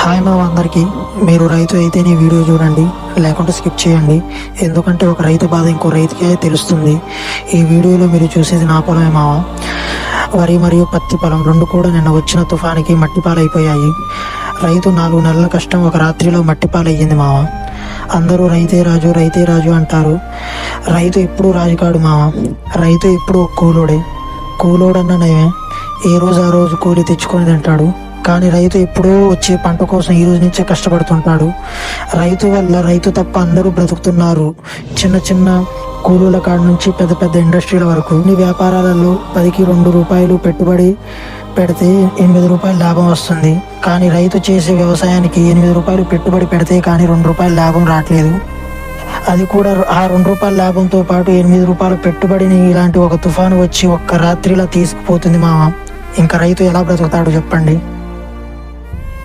Hi మా అందరికీ. మీరు రైతు అయితేనే వీడియో చూడండి, లేకుంటే స్కిప్ చేయండి. ఎందుకంటే ఒక రైతు బాధ ఇంకో రైతుకే తెలుస్తుంది. ఈ వీడియోలో మీరు చూసేది నా పొలమే మావ. వరి మరియు పత్తి పొలం రెండు కూడా నిన్న వచ్చిన తుఫానికి మట్టిపాలైపోయాయి. రైతు 4 నెలల కష్టం ఒక రాత్రిలో మట్టిపాలయ్యింది మావ. అందరూ రైతే రాజు రైతే రాజు అంటారు. రైతు ఎప్పుడు రాజు కాడు మావ. రైతు ఎప్పుడు కూలోడన్న నయమే. ఏ రోజు ఆ రోజు కూలి తెచ్చుకొని తింటాడు. కానీ రైతు ఎప్పుడూ వచ్చే పంట కోసం ఈ రోజు నుంచే కష్టపడుతుంటాడు. రైతు వల్ల రైతు తప్ప అందరూ బ్రతుకుతున్నారు. చిన్న చిన్న కూలీల కాడ నుంచి పెద్ద పెద్ద ఇండస్ట్రీల వరకు ఈ వ్యాపారాలలో 10కి 2 రూపాయలు పెట్టుబడి పెడితే 8 రూపాయలు లాభం వస్తుంది. కానీ రైతు చేసే వ్యవసాయానికి 8 రూపాయలు పెట్టుబడి పెడితే కానీ 2 రూపాయలు లాభం రావట్లేదు. అది కూడా ఆ 2 రూపాయల లాభంతో పాటు 8 రూపాయల పెట్టుబడిని ఇలాంటి ఒక తుఫాను వచ్చి ఒక్క రాత్రిలో తీసుకుపోతుంది మామ. ఇంకా రైతు ఎలా బ్రతుకుతాడు చెప్పండి.